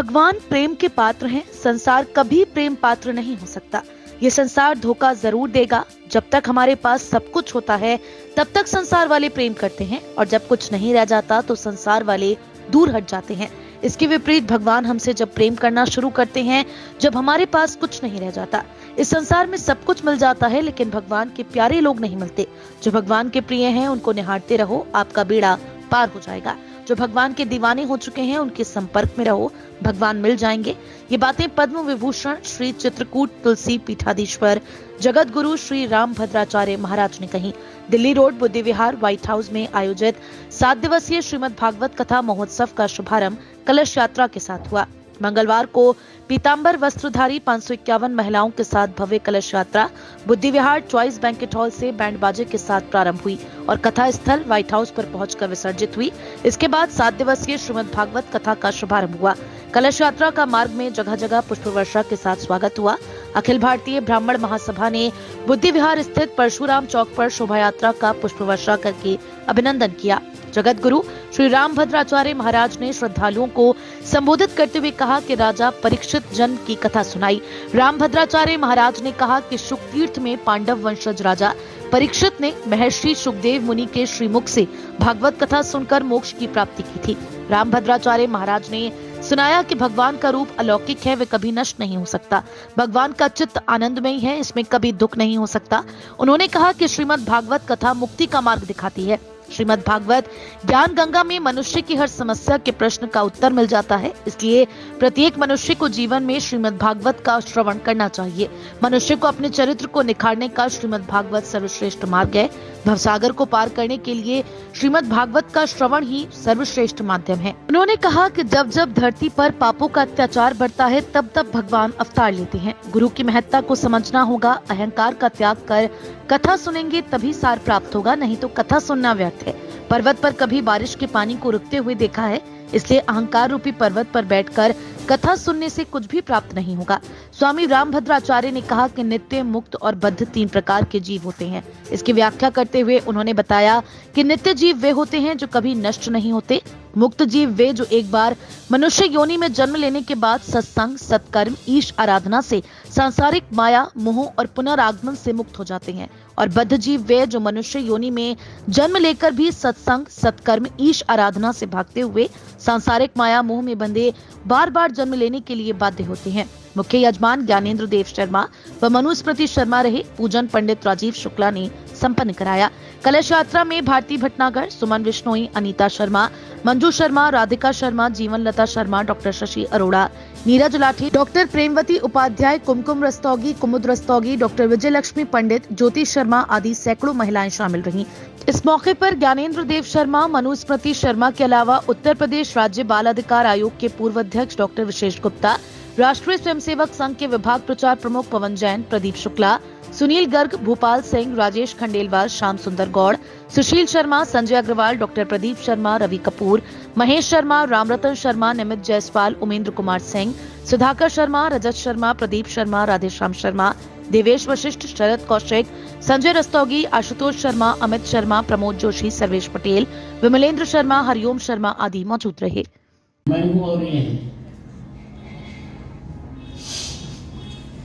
भगवान प्रेम के पात्र हैं, संसार कभी प्रेम पात्र नहीं हो सकता। ये संसार धोखा जरूर देगा। जब तक हमारे पास सब कुछ होता है तब तक संसार वाले प्रेम करते हैं, और जब कुछ नहीं रह जाता तो संसार वाले दूर हट जाते हैं। इसके विपरीत भगवान हमसे जब प्रेम करना शुरू करते हैं जब हमारे पास कुछ नहीं रह जाता। इस संसार में सब कुछ मिल जाता है, लेकिन भगवान के प्यारे लोग नहीं मिलते। जो भगवान के प्रिय हैं उनको निहारते रहो, आपका बेड़ा पार हो जाएगा। जो भगवान के दीवाने हो चुके हैं उनके संपर्क में रहो, भगवान मिल जाएंगे। ये बातें पद्म विभूषण श्री चित्रकूट तुलसी पीठाधीश्वर जगत गुरु श्री राम भद्राचार्य महाराज ने कही। दिल्ली रोड बुद्धि विहार व्हाइट हाउस में आयोजित 7 दिवसीय श्रीमद् भागवत कथा महोत्सव का शुभारंभ कलश यात्रा के साथ हुआ। मंगलवार को पीतांबर वस्त्रधारी 551 महिलाओं के साथ भव्य कलश यात्रा बुद्धि विहार चॉइस बैंकेट हॉल से बैंड बाजे के साथ प्रारंभ हुई और कथा स्थल व्हाइट हाउस पर पहुंचकर विसर्जित हुई। इसके बाद 7 दिवसीय श्रीमद् भागवत कथा का शुभारंभ हुआ। कलश यात्रा का मार्ग में जगह जगह पुष्प वर्षा के साथ स्वागत हुआ। अखिल भारतीय ब्राह्मण महासभा ने बुद्धि विहार स्थित परशुराम चौक पर शोभा यात्रा का पुष्प वर्षा करके अभिनंदन किया। जगत गुरु श्री राम भद्राचार्य महाराज ने श्रद्धालुओं को संबोधित करते हुए कहा कि राजा परीक्षित जन्म की कथा सुनाई। राम भद्राचार्य महाराज ने कहा कि शुकतीर्थ में पांडव वंशज राजा परीक्षित ने महर्षि सुखदेव मुनि के श्रीमुख से भागवत कथा सुनकर मोक्ष की प्राप्ति की थी। राम भद्राचार्य महाराज ने सुनाया कि भगवान का रूप अलौकिक है, वे कभी नष्ट नहीं हो सकता। भगवान का चित्त आनंदमय है, इसमें कभी दुख नहीं हो सकता। उन्होंने कहा कि श्रीमद् भागवत कथा मुक्ति का मार्ग दिखाती है। श्रीमद् भागवत ज्ञान गंगा में मनुष्य की हर समस्या के प्रश्न का उत्तर मिल जाता है, इसलिए प्रत्येक मनुष्य को जीवन में श्रीमद् भागवत का श्रवण करना चाहिए। मनुष्य को अपने चरित्र को निखारने का श्रीमद् भागवत सर्वश्रेष्ठ मार्ग है। भवसागर को पार करने के लिए श्रीमद् भागवत का श्रवण ही सर्वश्रेष्ठ माध्यम है। उन्होंने कहा कि जब जब धरती पर पापों का अत्याचार बढ़ता है तब तब भगवान अवतार लेते हैं। गुरु की महत्ता को समझना होगा। अहंकार का त्याग कर कथा सुनेंगे तभी सार प्राप्त होगा, नहीं तो कथा सुनना व्यर्थ है। पर्वत पर कभी बारिश के पानी को रुकते हुए देखा है, इसलिए अहंकार रूपी पर्वत पर बैठकर कथा सुनने से कुछ भी प्राप्त नहीं होगा। स्वामी रामभद्राचार्य ने कहा कि नित्य, मुक्त और बद्ध 3 प्रकार के जीव होते हैं। इसकी व्याख्या करते हुए उन्होंने बताया कि नित्य जीव वे होते हैं जो कभी नष्ट नहीं होते। मुक्त जीव वे जो एक बार मनुष्य योनि में जन्म लेने के बाद सत्संग, सत्कर्म, ईश आराधना से सांसारिक माया, मोह और पुनरागमन से मुक्त हो जाते हैं। और बद्ध जीव वे जो मनुष्य योनि में जन्म लेकर भी सत्संग, सत्कर्म, ईश आराधना से भागते हुए सांसारिक माया, मोह में बंधे बार बार जन्म लेने के लिए बाध्य होते हैं। मुख्य यजमान ज्ञानेंद्र देव शर्मा व मनुस्मृति शर्मा रहे। पूजन पंडित राजीव शुक्ला ने संपन्न कराया। कलश यात्रा में भारती भटनागर, सुमन विश्नोई, अनीता शर्मा, मंजू शर्मा, राधिका शर्मा, जीवन लता शर्मा, डॉक्टर शशि अरोड़ा, नीरज लाठी, डॉक्टर प्रेमवती उपाध्याय, कुमकुम रस्तोगी, कुमुद रस्तोगी, डॉक्टर विजय लक्ष्मी पंडित, ज्योति शर्मा आदि सैकड़ों महिलाएं शामिल रहीं। इस मौके पर ज्ञानेंद्र देव शर्मा, मनुस्मृति शर्मा के अलावा उत्तर प्रदेश राज्य बाल अधिकार आयोग के पूर्व अध्यक्ष डॉक्टर विशेष गुप्ता, राष्ट्रीय स्वयंसेवक संघ के विभाग प्रचार प्रमुख पवन जैन, प्रदीप शुक्ला, सुनील गर्ग, भूपाल सिंह, राजेश खंडेलवाल, श्याम सुंदर गौड़, सुशील शर्मा, संजय अग्रवाल, डॉक्टर प्रदीप शर्मा, रवि कपूर, महेश शर्मा, रामरतन शर्मा, निमित जायसवाल, उमेंद्र कुमार सिंह, सुधाकर शर्मा, रजत शर्मा, प्रदीप शर्मा, राधेश्याम शर्मा, देवेश वशिष्ठ, शरद कौशिक, संजय रस्तोगी, आशुतोष शर्मा, अमित शर्मा, प्रमोद जोशी, सर्वेश पटेल, विमलेंद्र शर्मा, हरिओम शर्मा आदि मौजूद रहे।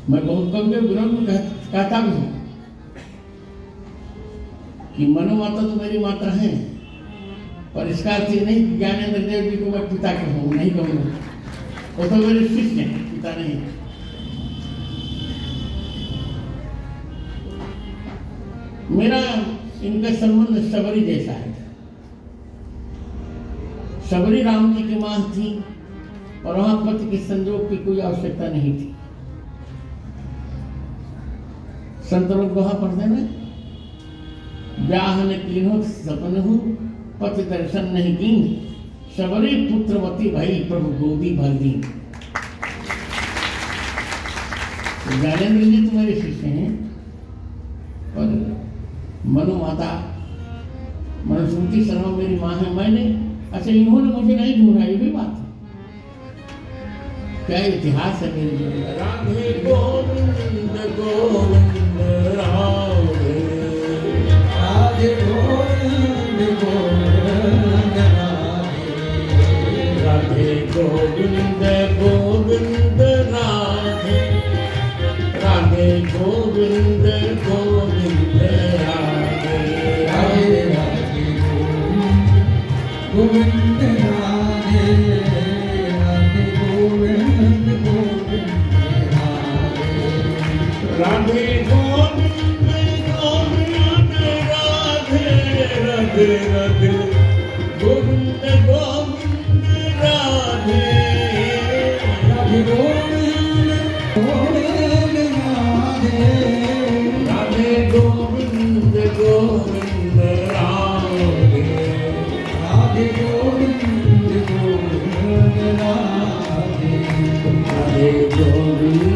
मैं बहुत कम के विरोध में कहता भी हूँ कि मनो माता तो मेरी माता है, पर इसका अर्थ ये नहीं कि ज्ञानेंद्र देव जी को मैं पिता कहूँ, नहीं कहूँगा। वो तो मेरे शिष्य हैं, पिता नहीं। मेरा इनका संबंध सबरी जैसा है। सबरी राम जी की मां थी और वहां पति के संजोग की कोई आवश्यकता नहीं थी। संत लोग वहां पढ़ते ना, ब्याहन कीन्हो सपनहु पति दर्शन नहीं कीन, सबरी पुत्रवती भई प्रभु गोदी भर दीन। ज्ञानेंद्र जी तो मेरे शिष्य हैं, और मनु माता मनुस्मृति शर्मा मेरी माँ है। मैंने अच्छा, इन्होंने मुझे नहीं ढूंढा, ये भी बात है। क्या इतिहास है मेरे जीवन का। राधे गोविंद गोविंद राधे, राधे गोविंद गोविंद राधे, राधे गोविंद गोविंद राधे राधे गोविंद गोविंद राधे राधे गोविंद गोविंद राधे राधे गोविंद गोविंद राधे राधे गोविंद गोविंद राधे राधे गोविंद